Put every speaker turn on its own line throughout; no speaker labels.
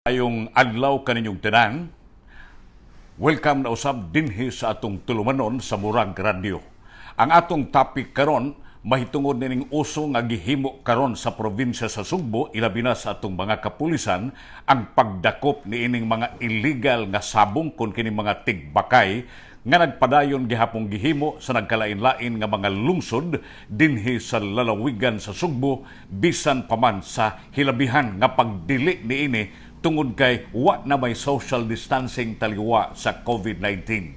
Ayong adlaw kaninyong tanan, welcome na usab dinhi sa atong tulumanon sa Murag Radio. Ang atong topic karon mahitungod nining uso nga gihimo karon sa probinsya sa Sugbo, ilabi na sa atong mga kapulisan, ang pagdakop niining mga illegal nga sabong kon kining mga tigbakay nga nagpadayon gihapong gihimo sa nagkalain-lain nga mga lungsod dinhi sa lalawigan sa Sugbo, bisan pa man sa hilabihan nga pagdili niini tungod kay wa na may social distancing taliwa sa COVID-19.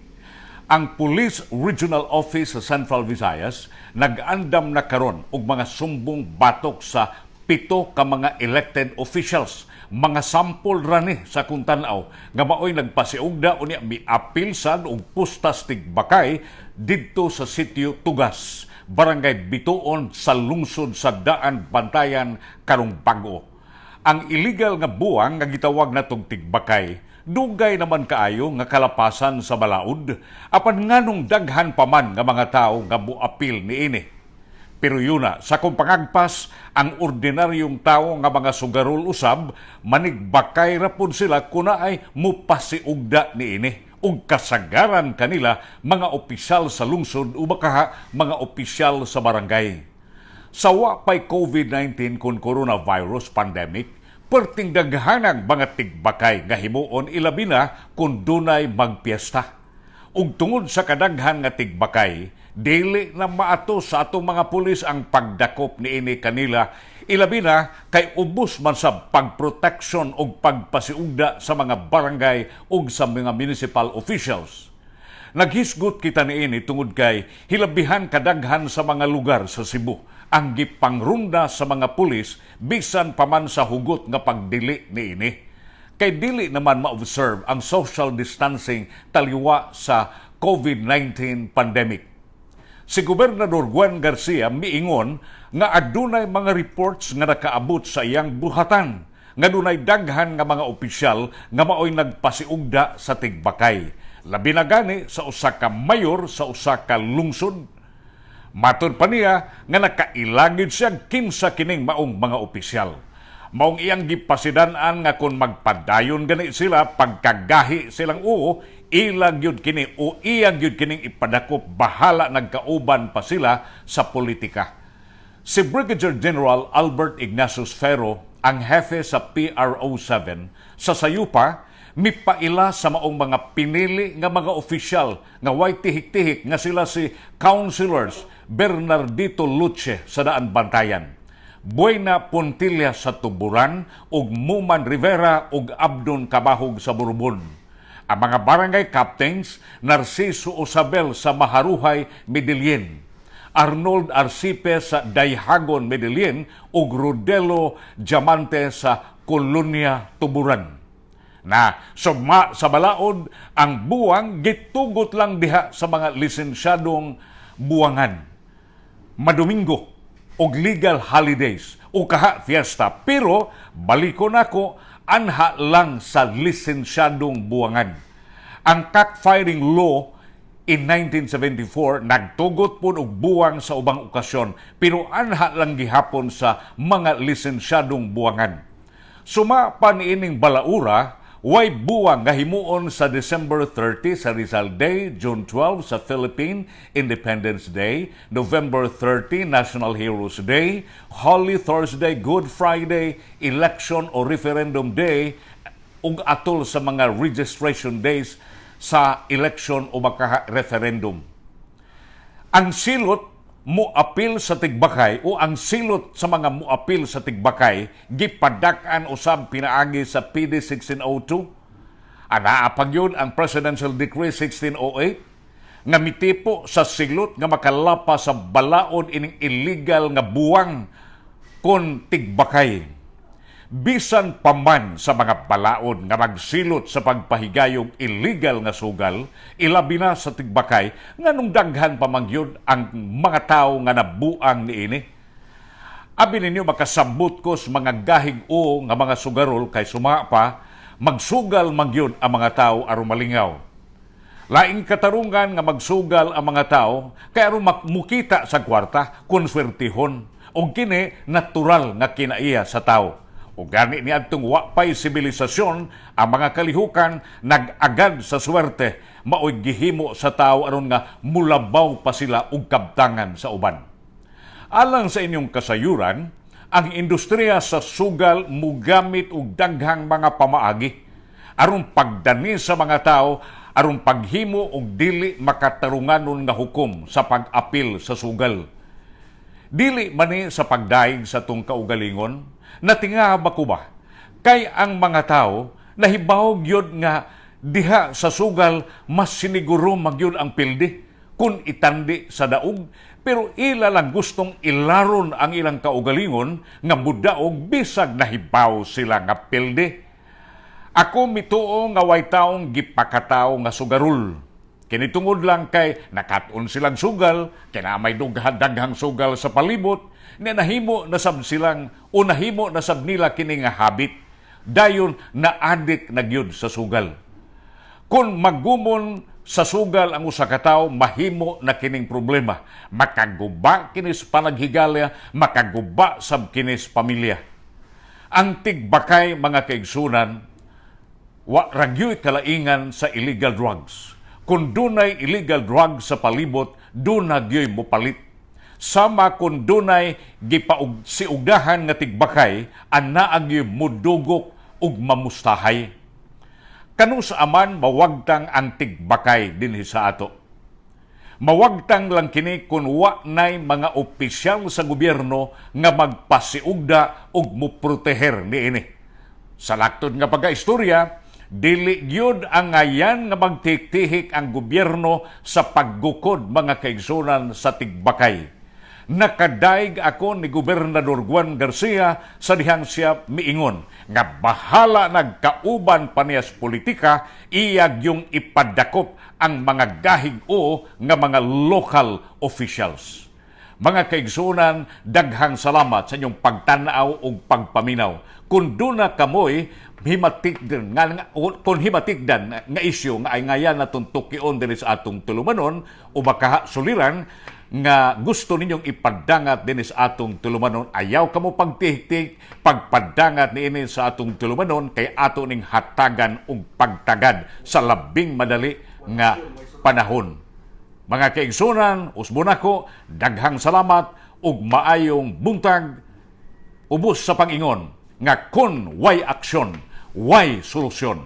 Ang Police Regional Office sa Central Visayas nag-andam na karon og mga sumbong batok sa 7 ka mga elected officials. Mga sampol rani sa kung tan-aw nga maoy nagpasiugda unya miapil sad og pustas tigbakay didto sa sitio Tugas, Barangay Bituon sa lungsod sa Daan Bantayan karong bag-o. Ang illegal nga buwang nga gitawag natong tigbakay, dugay naman kaayo nga kalapasan sa balaod, apan nganong daghan pa man nga mga tawo nga muapil niini. Pero yuna, sa kung pangagpas, ang ordinaryong tao nga mga sugarol usab, manigbakay rapod sila kuna ay mupasiugda niini ug kasagaran kanila mga opisyal sa lungsod o baka mga opisyal sa barangay. Sa wapay COVID-19 kung coronavirus pandemic, perting daghanang mga tigbakay nga himuon ilabi na kung dunay magpiesta. Ug tungod sa kadaghan nga tigbakay, dili na maato sa atong mga pulis ang pagdakop niini kanila, ilabi na kay ubos man sa pagproteksyon ug pagpasiugda sa mga barangay ug sa mga municipal officials. Naghisgot kita niini tungod kay hilabihan kadaghan sa mga lugar sa Cebu ang gipangrunda sa mga pulis bisan pa man sa hugot nga pagdili niini. Kay dili naman ma-observe ang social distancing taliwa sa COVID-19 pandemic. Si Gobernador Juan Garcia miingon nga adunay mga reports nga nakaabot sa iyang buhatan nga dunay daghan nga mga opisyal nga maoy nagpasiugda sa tigbakay. Labi na gani sa usa ka mayor sa usa ka lungsod. Matud pa niya nga nakailagid siyang kinsa kining maong mga opisyal. Maong iyang gipasidan-an nga kung magpadayon gani sila pagkagahi silang ilag yun kini o iyag yun kining ipadakop, bahala nagkauban pa sila sa politika. Si Brigadier General Albert Ignatius Ferro, ang hefe sa PRO7 sa Sayupa, mipaila sa maong mga pinili nga mga opisyal nga way tihik-tihik nga sila si Councilors Bernardito Luce sa Daan Bantayan, Buena Pontilla sa Tuburan ug Muman Rivera ug Abdon Kabahog sa Borbon. Ang mga barangay captains Narciso Osabel sa Maharuhay, Medellin, Arnold Arcipe sa Dayhagon, Medellin ug Rodelo Diamante sa Colonia, Tuburan. Na sugma sa balaod, ang buwang gitugot lang diha sa mga lisensyadong buwangan, madomingo og legal holidays o kaha fiesta, pero balikon ako anha lang sa lisensyadong buwangan. Ang cockfighting law in 1974 nagtugot po og buwang sa ubang okasyon, pero anha lang gihapon sa mga lisensyadong buwangan. Suma pa niining balaura, way buwang nga himuon sa December 30 sa Rizal Day, June 12 sa Philippine Independence Day, November 30 National Heroes Day, Holy Thursday, Good Friday, Election o Referendum Day, ug atol sa mga registration days sa election o maka-referendum. Ang silot muapil sa tigbakay o ang silot sa mga muapil sa tigbakay gipadak-an usab pinaagi sa PD 1602. Anaa yun ang Presidential Decree 1608 nga mitipo sa silot nga makalapa sa balaod ining illegal nga buwang kon tigbakay. Bisan paman sa mga balaod nga magsilot sa pagpahigayong illegal nga sugal, ilabi na sa tigbakay nganong daghan pamangyod ang mga tao nga nabuang niini. Abi ninyo makasabot ko sa mga gahig o nga mga sugarol kay suma pa magsugal mangyod ang mga tao aron malingaw. Laing katarungan nga magsugal ang mga tao kay aron mukita sa kwarta, konswertihon o kini natural nga kinaiya sa tao. O gani ni adtong wapay sibilisasyon ang mga kalihukan nag-agad sa swerte mao'y gihimo sa tao aron nga mulabaw pa sila og kabtangan sa uban. Alang sa inyong kasayuran, ang industriya sa sugal mugamit og daghang mga pamaagi aron pagdani sa mga tao aron paghimo og dili makatarunganon nga hukom sa pag-apil sa sugal. Dili man ni sa pagdaig sa tong kaugalingon, natingab ako ba? Kay ang mga tao nahibawog yun nga diha sa sugal mas siniguro magyud ang pildi kung itandi sa daog, pero ila lang gustong ilaron ang ilang kaugalingon nga mudaog bisag nahibaw sila nga pildi. Ako mituo nga way taong gipakataw nga sugarul. Kini tungod lang kay nakat-on silang sugal, kinamay daghang sugal sa palibot, na nahimo na sab silang o nahimo na sab nila kini nga habit. Dayon na adik na gyud sa sugal. Kung magumon sa sugal ang usa ka tawo, mahimo na kining problema. Makaguba kinis panaghigalya, makaguba sab kinis pamilya. Ang tigbakay mga kaigsunan, wa ragyoy kalaingan sa illegal drugs. Kung dunay illegal drugs sa palibot, dunagyoy mopalit. Sama kung dunay siugdahan nga tigbakay, anaagyoy mudugok ug mamustahay. Kanu sa aman mawagtang ang tigbakay dinhi sa ato. Mawagtang lang kini kung wa nay mga opisyal sa gobyerno nga magpasiugda ug moproteher niini. Sa laktod nga pagkaistorya, dili gyud ang ngayan nga magtiktihik ang gobyerno sa paggukod mga kaigsunan sa tigbakay. Nakadaig ako ni Gobernador Juan Garcia sa dihang siya miingon nga bahala nagkauban pa niya sa politika, iyag yung ipadakop ang mga gahig-o nga mga local officials. Mga kaigsunan, daghang salamat sa inyong pagtanaw o pagpaminaw. Kung doon na kamoy, kung himatigdan nga isyu nga ay ngayan na itong tukion din sa atong tulumanon o baka suliran nga gusto ninyong ipadangat din sa atong tulumanon, ayaw kamo pagtihik pagpadangat niini sa atong tulumanon kay ato ning hatagan og pagtagad sa labing madali nga panahon. Mga kaigsunan, usbon ako, daghang salamat ug maayong buntag, ubos sa pangingon nga kun way aksyon, way solusyon.